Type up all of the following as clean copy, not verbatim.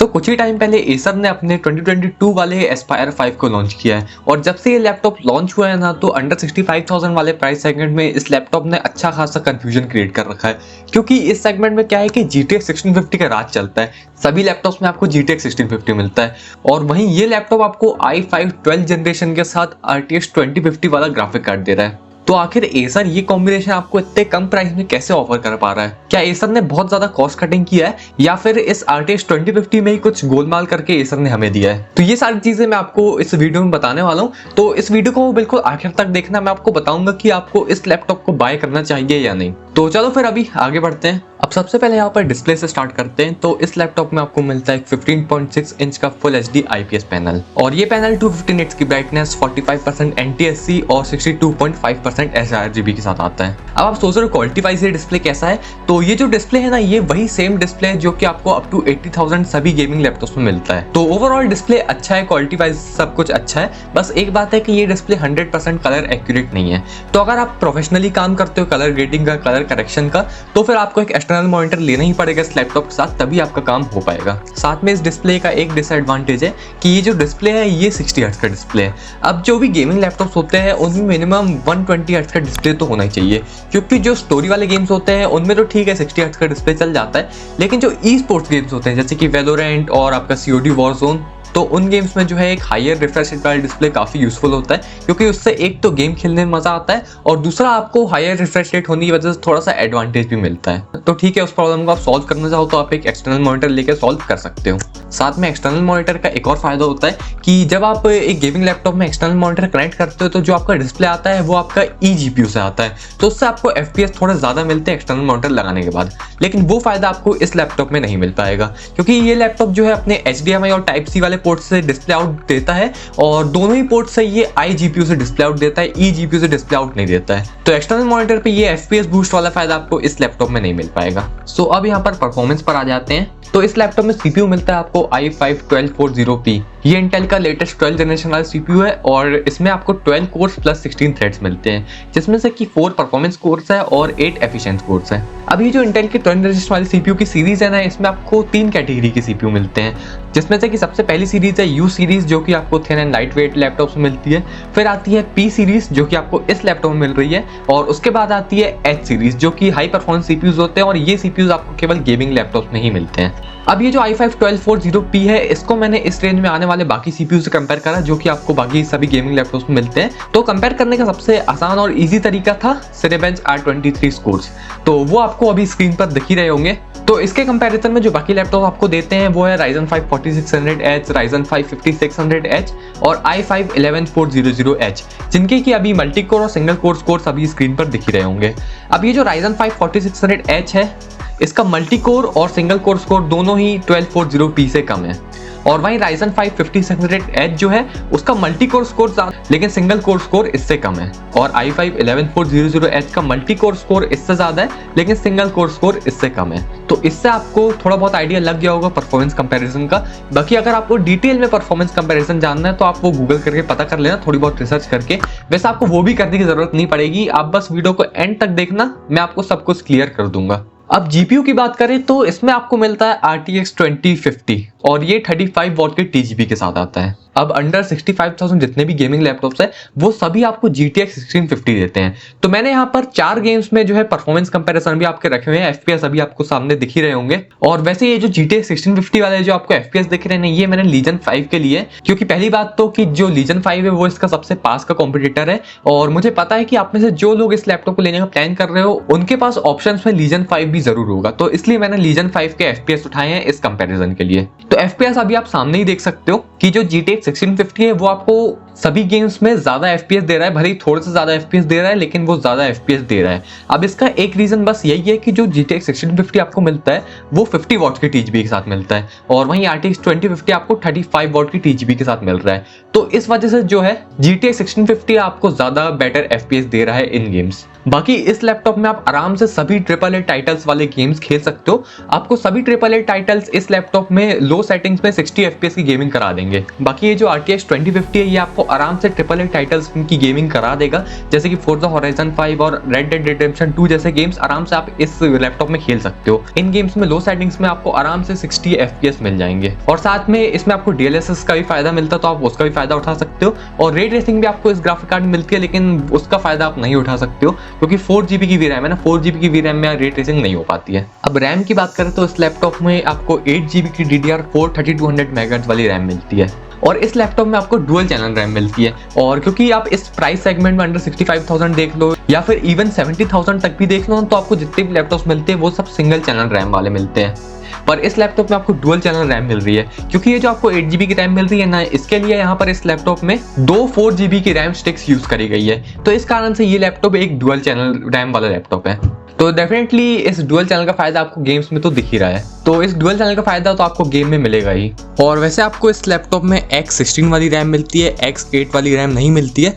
तो कुछ ही टाइम पहले एसर ने अपने 2022 वाले एस्पायर 5 को लॉन्च किया है और जब से ये लैपटॉप लॉन्च हुआ है ना तो अंडर 65,000 वाले प्राइस सेगमेंट में इस लैपटॉप ने अच्छा खासा कंफ्यूजन क्रिएट कर रखा है। क्योंकि इस सेगमेंट में क्या है कि GTX 1650 का राज चलता है, सभी लैपटॉप्स में आपको GTX 1650 मिलता है और वहीं ये लैपटॉप आपको i5 12 जनरेशन के साथ RTX 2050 वाला ग्राफिक कार्ड दे रहा है। तो आखिर एसर ये कॉम्बिनेशन आपको इतने कम प्राइस में कैसे ऑफर कर पा रहा है? क्या एसर ने बहुत ज्यादा कॉस्ट कटिंग किया है या फिर इस RTX 2050 में ही कुछ गोलमाल करके एसर ने हमें दिया है? तो ये सारी चीजें मैं आपको इस वीडियो में बताने वाला हूँ, तो इस वीडियो को बिल्कुल आखिर तक देखना। मैं आपको बताऊंगा कि आपको इस लैपटॉप को बाय करना चाहिए या नहीं। तो चलो फिर अभी आगे बढ़ते हैं। अब सबसे पहले यहाँ पर डिस्प्ले से स्टार्ट करते हैं। तो इस लैपटॉप में आपको मिलता है 15.6 इंच का फुल HD IPS पैनल और ये पैनल 250 निट्स की ब्राइटनेस, 45% NTSC और 62.5% sRGB के साथ आता है। अब आप सोच रहे हो क्वालिटी वाइज ये डिस्प्ले कैसा है, तो ये जो डिस्प्ले है ना ये वही सेम डिस्प्ले है जो कि आपको अप टू 80,000 सभी गेमिंग लैपटॉप्स में मिलता है। तो ओवरऑल डिस्प्ले अच्छा है, क्वालिटी वाइज सब कुछ अच्छा है। बस एक बात है कि ये डिस्प्ले 100% कलर एक्यूरेट नहीं है। तो अगर आप प्रोफेशनली काम करते हो कलर ग्रेडिंग का, कलर करेक्शन का, तो फिर आपको एक एक्सटर्नल मॉनिटर लेना ही पड़ेगा इस लैपटॉप के साथ, तभी आपका काम हो पाएगा। साथ में इस डिस्प्ले का एक डिसएडवांटेज है कि ये जो डिस्प्ले है ये 60 हर्ट्ज का डिस्प्ले है। अब जो भी गेमिंग लैपटॉप्स होते हैं उनमें मिनिमम 120 हर्ट्ज का डिस्प्ले तो होना ही चाहिए, क्योंकि जो स्टोरी वाले गेम्स होते हैं उनमें तो ठीक है 60 हर्ट्ज का डिस्प्ले चल जाता है, लेकिन जो ई स्पोर्ट्स गेम्स होते हैं जैसे कि वैलोरेंट और आपका COD वॉरज़ोन, तो उन गेम्स में जो है एक हायर रिफ्रेश रेट वाला डिस्प्ले काफी यूजफुल होता है, क्योंकि उससे एक तो गेम खेलने में मजा आता है और दूसरा आपको हायर रिफ्रेश रेट होने की वजह से थोड़ा सा एडवांटेज भी मिलता है। तो ठीक है, उस प्रॉब्लम को आप सॉल्व करना चाहो तो आप एक एक्सटर्नल मॉनिटर लेकर सॉल्व कर सकते हो। साथ में एक्सटर्नल मॉनिटर का एक और फायदा होता है कि जब आप एक गेमिंग लैपटॉप में एक्सटर्नल मॉनिटर कनेक्ट करते हो तो जो आपका डिस्प्ले आता है वो आपका eGPU से आता है, तो उससे आपको FPS थोड़ा ज्यादा मिलते हैं एक्सटर्नल मॉनिटर लगाने के बाद। लेकिन वो फायदा आपको इस लैपटॉप में नहीं मिल पाएगा, क्योंकि ये लैपटॉप जो है अपने HDMI और Type-C वाले पोर्ट से डिस्प्ले आउट देता है और दोनों ही पोर्ट से ये iGPU से डिस्प्ले आउट देता है, eGPU से डिस्प्ले आउट नहीं देता है। तो एक्सटर्नल मॉनिटर पे ये FPS बूस्ट वाला फायदा आपको इस लैपटॉप में नहीं मिल पाएगा। सो अब यहाँ पर परफॉर्मेंस पर आ जाते हैं। तो इस लैपटॉप में CPU मिलता है आपको i5 1240p। ये इंटेल का लेटेस्ट 12 जनरेशन वाला CPU है और इसमें आपको 12 कोर्स प्लस 16 थ्रेड्स मिलते हैं, जिसमें से कि 4 परफॉर्मेंस कोर्स है और 8 एफिशिएंट कोर्स है। अब ये जो इंटेल के 12 जनरेशन वाली CPU की सीरीज है ना, इसमें आपको 3 कैटेगरी के CPU मिलते हैं, जिसमें से कि सबसे पहली सीरीज है U सीरीज जो कि आपको thin and light wait laptops में मिलती है। फिर आती है P सीरीज जो कि आपको इस लैपटॉप में मिल रही है और उसके बाद आती है H सीरीज जो कि हाई परफॉर्मेंस CPUs होते हैं और ये CPUs आपको केवल गेमिंग लैपटॉप्स में ही मिलते हैं। अब ये जो i5 1240p है इसको मैंने इस रेंज में आने वाले बाकी CPU से कंपेयर करा जो कि आपको बाकी सभी गेमिंग लैपटॉप्स में मिलते हैं। तो कंपेयर करने का सबसे आसान और इजी तरीका था Cinebench R23 स्कोर्स, तो वो आपको अभी स्क्रीन पर दिख ही रहे होंगे। तो इसके कंपैरिजन में जो बाकी लैपटॉप आपको देते हैं वो है Ryzen 5 4600H, Ryzen 5 5600H और i5 11400H, जिनके की अभी मल्टी कोर और सिंगल कोर स्कोर्स अभी स्क्रीन पर दिख ही रहे होंगे। अब ये जो Ryzen 5 4600H है इसका मल्टी कोर और सिंगल कोर स्कोर दोनों ही 1240p से कम है, और वहीं Ryzen 5 5600H जो है उसका मल्टी कोर स्कोर ज्यादा लेकिन सिंगल कोर स्कोर इससे कम है, और i5 11400H का मल्टी कोर स्कोर इससे ज्यादा है लेकिन सिंगल कोर स्कोर इससे कम है। तो इससे आपको थोड़ा बहुत आइडिया लग गया होगा परफॉर्मेंस कंपैरिजन का। बाकी अगर आपको डिटेल में परफॉर्मेंस कंपैरिजन जानना है तो आप वो गूगल करके पता कर लेना, थोड़ी बहुत रिसर्च करके। वैसे आपको वो भी करने की जरूरत नहीं पड़ेगी, आप बस वीडियो को एंड तक देखना, मैं आपको सब कुछ क्लियर कर दूंगा। अब GPU की बात करें तो इसमें आपको मिलता है RTX 2050 और ये 35 वॉट के TGP के साथ आता है। अब अंडर 65,000 जितने भी गेमिंग लैपटॉप्स है वो सभी आपको GTX 1650 देते हैं। तो मैंने यहाँ पर 4 गेम्स में जो है परफॉर्मेंस कंपैरिजन भी आपके रखे हुए हैं, FPS अभी आपको सामने दिख ही रहे होंगे। और वैसे ये जो GTX 1650 वाले जो आपको FPS दिख रहे हैं ये मैंने लीजन 5 के लिए, क्योंकि पहली बात तो कि जो लीजन 5 है वो इसका सबसे पास का कॉम्पिटिटर है और मुझे पता है कि आप में से जो लोग इस लैपटॉप को लेने का प्लान कर रहे हो उनके पास ऑप्शन में लीजन 5 भी जरूर होगा, तो इसलिए मैंने लीजन 5 के FPS उठाए हैं इस कंपैरिजन के लिए। तो FPS अभी आप सामने ही देख सकते हो कि जो GTX 1650 है वो आपको सभी गेम्स में ज्यादा FPS दे रहा है, भले ही थोड़े से ज्यादा FPS दे रहा है लेकिन वो ज्यादा FPS दे रहा है। अब इसका एक रीजन बस यही है कि जो GTX 1650 आपको मिलता है वो 50 वॉट के TGP के साथ मिलता है और वहीं RTX 2050 आपको 35 वॉट की TGP के साथ मिल रहा है। तो इस वजह से जो है GTX 1650 आपको ज्यादा बेटर FPS दे रहा है इन गेम्स। बाकी इस लैपटॉप में आप आराम से सभी AAA टाइटल्स वाले गेम्स खेल सकते हो। आपको सभी AAA टाइटल्स इस लैपटॉप में लो सेटिंग्स में 60 FPS की गेमिंग करा देंगे। बाकी ये जो RTX 2050 है ये आपको आपको आराम से AAA टाइटल्स की गेमिंग करा देगा, जैसे कि फोर्जा होराइजन 5 और रेड डेड रिडेम्पशन 2 जैसे गेम्स आराम से आप इस लैपटॉप में खेल सकते हो। इन गेम्स में लो सेटिंग्स में आपको आराम से 60 FPS मिल जाएंगे और साथ में इसमें आपको DLSS का भी फायदा मिलता है, तो आप उसका भी फायदा उठा सकते हो। और रे ट्रेसिंग भी आपको इस ग्राफिक कार्ड में मिलती है, लेकिन उसका फायदा आप नहीं उठा सकते हो क्योंकि 4GB की वीरैम है ना, 4GB की वीरैम में रे ट्रेसिंग नहीं हो पाती है। अब रैम की बात करें तो इस लैपटॉप में आपको 8GB की DDR4 3200 MHz वाली रैम मिलती है और इस लैपटॉप में आपको डुअल चैनल रैम मिलती है। और क्योंकि आप इस प्राइस सेगमेंट में अंडर 65,000 देख लो या फिर इवन 70,000 तक भी देख लो, तो आपको जितने भी लैपटॉप्स मिलते हैं वो सब सिंगल चैनल रैम वाले मिलते हैं, पर इस लैपटॉप में आपको डुअल चैनल रैम मिल रही है। क्योंकि ये जो आपको 8GB की रैम मिल रही है ना, इसके लिए यहाँ पर इस लैपटॉप में 2 4GB की रैम स्टिक्स यूज करी गई है, तो इस कारण से ये लैपटॉप एक डुअल चैनल रैम वाला लैपटॉप है। तो डेफिनेटली इस डुअल चैनल का फायदा आपको गेम्स में तो दिख ही रहा है, तो इस डुअल चैनल का फायदा तो आपको गेम में मिलेगा ही। और वैसे आपको इस लैपटॉप में X16 वाली रैम मिलती है, X8 वाली रैम नहीं मिलती है।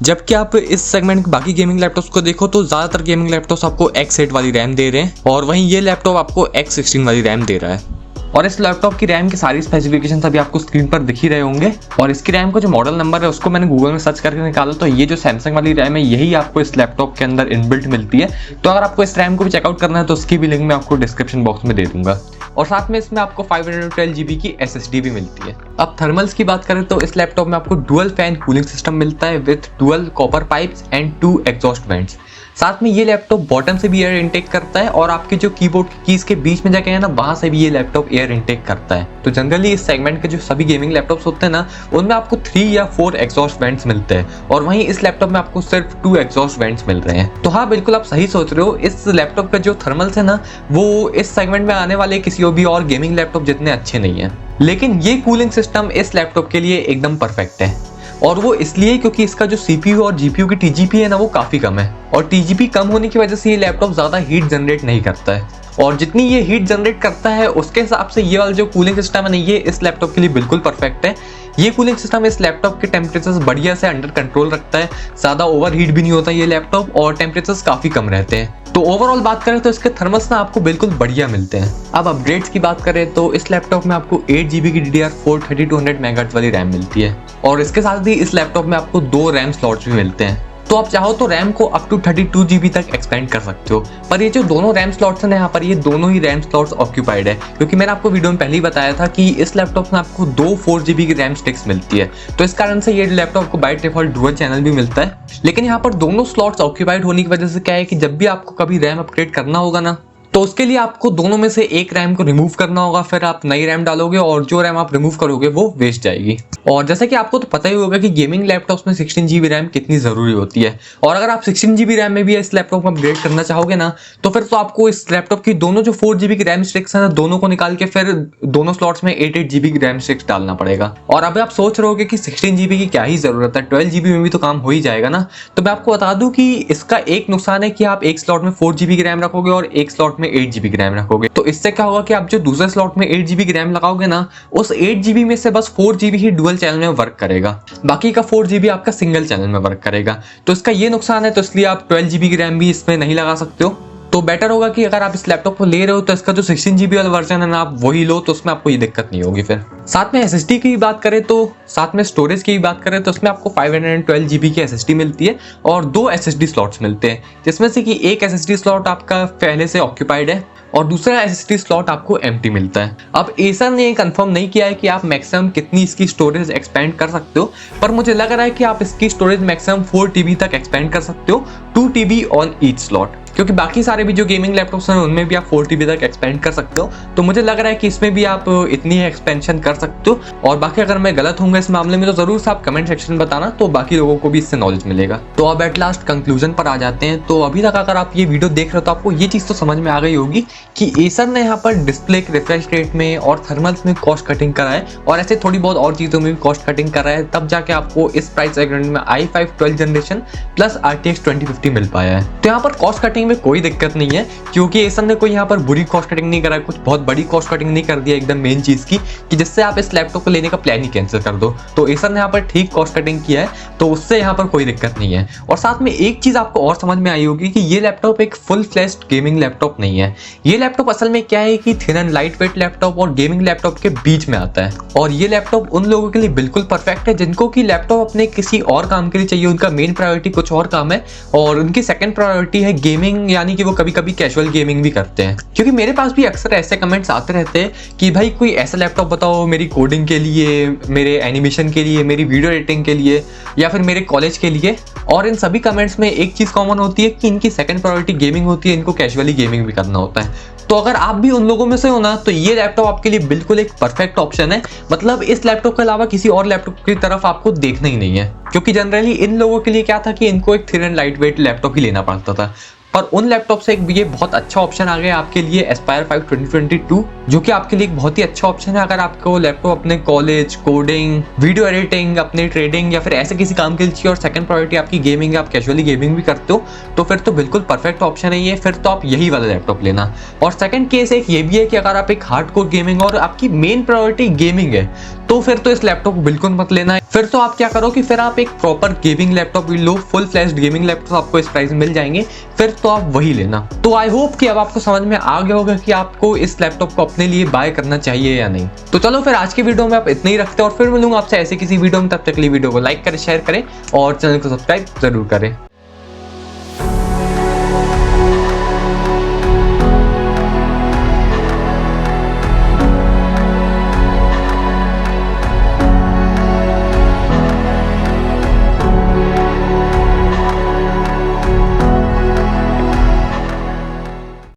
जबकि आप इस सेगमेंट के बाकी गेमिंग लैपटॉप्स को देखो तो ज्यादातर गेमिंग लैपटॉप्स आपको X8 वाली रैम दे रहे हैं और वहीं ये लैपटॉप आपको X16 वाली रैम दे रहा है। और इस लैपटॉप की रैम की सारी स्पेसिफिकेशंस अभी आपको स्क्रीन पर दिख ही रहे होंगे और इसकी रैम का जो मॉडल नंबर है उसको मैंने गूगल में सर्च करके निकाला, तो ये जो सैमसंग वाली रैम है यही आपको इस लैपटॉप के अंदर इनबिल्ट मिलती है। तो अगर आपको इस रैम को भी चेकआउट करना है तो उसकी भी लिंक मैं आपको डिस्क्रिप्शन बॉक्स में दे दूंगा। और साथ में इसमें आपको 512GB की SSD भी मिलती है। अब थर्मल्स की बात करें तो इस लैपटॉप में आपको डुअल फैन कूलिंग सिस्टम मिलता है with dual copper pipes and 2 exhaust vents. साथ में ये लैपटॉप बॉटम से भी एयर इनटेक करता है और आपके जो कीबोर्ड की कीज के बीच में जाके है ना, वहां से भी ये लैपटॉप एयर इनटेक करता है। तो जनरली इस सेगमेंट के जो सभी गेमिंग लैपटॉप्स होते हैं ना, उनमें आपको 3 या 4 एग्जॉस्ट वेंट्स मिलते हैं और वहीं इस लैपटॉप में आपको सिर्फ 2 एग्जॉस्ट वेंट्स मिल रहे हैं। तो हाँ, बिल्कुल आप सही सोच रहे हो, इस लैपटॉप का जो थर्मल्स है ना, वो इस सेगमेंट में आने वाले किसी भी और गेमिंग लैपटॉप जितने अच्छे नहीं है, लेकिन ये कूलिंग सिस्टम इस लैपटॉप के लिए एकदम परफेक्ट है। और वो इसलिए क्योंकि इसका जो CPU और GPU की TGP है ना, वो काफी कम है और TGP कम होने की वजह से ये लैपटॉप ज्यादा हीट जनरेट नहीं करता है। और जितनी ये हीट जनरेट करता है उसके हिसाब से ये वाला जो कूलिंग सिस्टम है ना, ये इस लैपटॉप के लिए बिल्कुल परफेक्ट है। ये कूलिंग सिस्टम इस लैपटॉप के टेम्परेचर्स बढ़िया से अंडर कंट्रोल रखता है, ज्यादा ओवर हीट भी नहीं होता ये लैपटॉप और टेम्परेचर्स काफी कम रहते हैं। तो ओवरऑल बात करें तो इसके थर्मल्स ना आपको बिल्कुल बढ़िया मिलते हैं। अब अपग्रेड्स की बात करें तो इस लैपटॉप में आपको 8GB की DDR4 3200 MHz वाली रैम मिलती है और इसके साथ ही इस लैपटॉप में आपको 2 रैम स्लॉट्स भी मिलते हैं। तो आप चाहो तो रैम को अप टू 32GB तक एक्सपेंड कर सकते हो, पर ये जो दोनों रैम स्लॉट्स हैं यहाँ पर, ये दोनों ही रैम स्लॉट्स ऑक्यूपाइड है, क्योंकि मैंने आपको वीडियो में पहले ही बताया था कि इस लैपटॉप में आपको 2 4GB की रैम स्टिक्स मिलती है। तो इस कारण से ये लैपटॉप को बाय डिफॉल्ट डुअल चैनल भी मिलता है, लेकिन यहाँ पर दोनों स्लॉट्स ऑक्यूपाइड होने की वजह से क्या है कि जब भी आपको कभी रैम अपग्रेड करना होगा ना, तो उसके लिए आपको दोनों में से एक रैम को रिमूव करना होगा, फिर आप नई रैम डालोगे और जो रैम आप रिमूव करोगे वो वेस्ट जाएगी। और जैसे कि आपको तो पता ही होगा कि गेमिंग लैपटॉप्स में 16GB रैम कितनी जरूरी होती है, और अगर आप 16GB रैम में भी इस लैपटॉप को अपग्रेड करना चाहोगे ना, तो फिर तो आपको इस लैपटॉप की दोनों जो 4GB की रैम स्टिक्स है ना, दोनों को निकाल के फिर दोनों स्लॉट्स में 8GB की रैम स्टिक्स डालना पड़ेगा। और अभी आप सोच रहे होगे कि 16GB की क्या ही जरूरत है, 12GB में भी तो काम हो ही जाएगा ना। तो मैं आपको बता दूं कि इसका एक नुकसान है कि आप एक स्लॉट में 4GB की रैम रखोगे और एक स्लॉट में 8GB की रैम रखोगे, तो इससे क्या होगा कि आप जो दूसरे स्लॉट में 8GB की रैम लगाओगे ना, उस 8GB में से बस 4GB ही डुअल चैनल में वर्क करेगा, बाकी का 4GB आपका सिंगल चैनल में वर्क करेगा। तो इसका ये नुकसान है, तो इसलिए आप 12GB की रैम भी इसमें नहीं लगा सकते हो। तो बेटर होगा कि अगर आप इस लैपटॉप को ले रहे हो तो इसका जो 16GB वाला वर्जन है ना, आप वही लो, तो उसमें आपको ये दिक्कत नहीं होगी। फिर साथ में SSD की बात करें तो, साथ में स्टोरेज की बात करें तो इसमें आपको 512GB की SSD मिलती है और 2 SSD स्लॉट्स मिलते हैं, जिसमें से कि एक SSD स्लॉट आपका पहले से ऑक्यूपाइड है और दूसरा SSD स्लॉट आपको एम्प्टी मिलता है। अब एसर ने कंफर्म नहीं किया है कि आप मैक्सिमम कितनी इसकी स्टोरेज एक्सपेंड कर सकते हो, पर मुझे लग रहा है कि आप इसकी स्टोरेज मैक्सिमम 4TB तक एक्सपेंड कर सकते हो, 2TB ऑन ईच स्लॉट, क्योंकि बाकी सारे भी जो गेमिंग लैपटॉप्स हैं उनमें भी आप 4TB तक एक्सपेंड कर सकते हो। तो मुझे लग रहा है कि इसमें भी आप इतनी ही एक्सपेंशन कर सकते हो, और बाकी अगर मैं गलत हूँ इस मामले में तो जरूर से आप कमेंट सेक्शन में बताना, तो बाकी लोगों को भी इससे नॉलेज मिलेगा। तो अब एट लास्ट कंक्लूजन पर आ जाते हैं। तो अभी तक अगर आप ये वीडियो देख रहे हो तो आपको ये चीज़ तो समझ में आ गई होगी कि एसर ने यहाँ पर डिस्प्ले के रिफ्रेश रेट में और थर्मल्स में कॉस्ट कटिंग करा है, और ऐसे थोड़ी बहुत और चीज़ों में भी कॉस्ट कटिंग करा है, तब जाके आपको इस प्राइस सेगमेंट में i5 12th generation plus RTX 2050 मिल पाया है। तो यहाँ पर कॉस्ट कटिंग कटिंग में कोई दिक्कत नहीं है, क्योंकि एसर ने कोई यहाँ पर बुरी कॉस्ट कटिंग नहीं करा, कुछ बहुत बड़ी कॉस्ट कटिंग नहीं कर दिया एकदम मेन चीज की कि जिससे आप इस लैपटॉप को लेने का प्लान ही कैंसिल कर दो। तो एसर ने यहाँ पर ठीक कॉस्ट कटिंग किया है, तो उससे यहाँ पर कोई दिक्कत नहीं है। और साथ में एक चीज आपको और समझ में आई होगी कि ये लैपटॉप एक फुल फ्लैश्ड गेमिंग लैपटॉप नहीं है। ये लैपटॉप असल में क्या है कि thin and light weight laptop और गेमिंग लैपटॉप के बीच में आता है। और ये लैपटॉप उन लोगों के लिए बिल्कुल परफेक्ट है जिनको कि लैपटॉप अपने किसी और काम के लिए चाहिए, उनका मेन प्रायोरिटी कुछ और काम है और उनकी सेकंड प्रायोरिटी है गेमिंग, यानी कि वो कभी कभी कैजुअल गेमिंग भी करते हैं। क्योंकि मेरे पास भी अक्सर ऐसे कमेंट्स आते रहते हैं कि भाई कोई ऐसा लैपटॉप बताओ मेरी कोडिंग के लिए, मेरे एनिमेशन के लिए, मेरी वीडियो एडिटिंग के लिए या फिर मेरे कॉलेज के लिए। और इन सभी कमेंट्स में एक चीज कॉमन होती है कि इनकी सेकंड प्रायोरिटी गेमिंग होती है, इनको कैजुअली गेमिंग भी करना होता है। तो अगर आप भी उन लोगों में से हो ना, तो ये लैपटॉप आपके लिए बिल्कुल एक परफेक्ट ऑप्शन है। मतलब इस लैपटॉप के अलावा किसी और लैपटॉप की तरफ आपको देखना ही नहीं है, क्योंकि जनरली इन लोगों के लिए क्या था कि इनको एक thin and light weight laptop ही लेना पड़ता था। पर उन लैपटॉप से एक ये बहुत अच्छा ऑप्शन आ गया आपके लिए एस्पायर 5 2022, जो कि आपके लिए एक बहुत ही अच्छा ऑप्शन है। अगर आपको लैपटॉप अपने कॉलेज, कोडिंग, वीडियो एडिटिंग, अपने ट्रेडिंग या फिर ऐसे किसी काम के लिए चाहिए और सेकंड प्रायोरिटी आपकी गेमिंग, आप कैजुअली गेमिंग भी करते हो, तो फिर तो बिल्कुल परफेक्ट ऑप्शन है ये। फिर तो आप यही वाला लैपटॉप लेना। और सेकंड केस एक ये भी है कि अगर आप एक हार्डकोर गेमिंग और आपकी मेन प्रायोरिटी गेमिंग है, तो फिर तो इस लैपटॉप को बिल्कुल मत लेना। फिर तो आप क्या करो कि फिर आप एक प्रॉपर गेमिंग लैपटॉप लो, फुल फ्लैश्ड गेमिंग लैपटॉप आपको इस प्राइस में मिल जाएंगे, फिर तो आप वही लेना। तो आई होप कि अब आपको समझ में आ गया होगा कि आपको इस लैपटॉप को अपने लिए बाय करना चाहिए या नहीं। तो चलो फिर आज की वीडियो में आप इतना ही रखते हैं और फिर मिलूंगा आपसे ऐसे किसी वीडियो में। तब तक के लिए वीडियो को लाइक करें, शेयर करें और चैनल को सब्सक्राइब जरूर करें।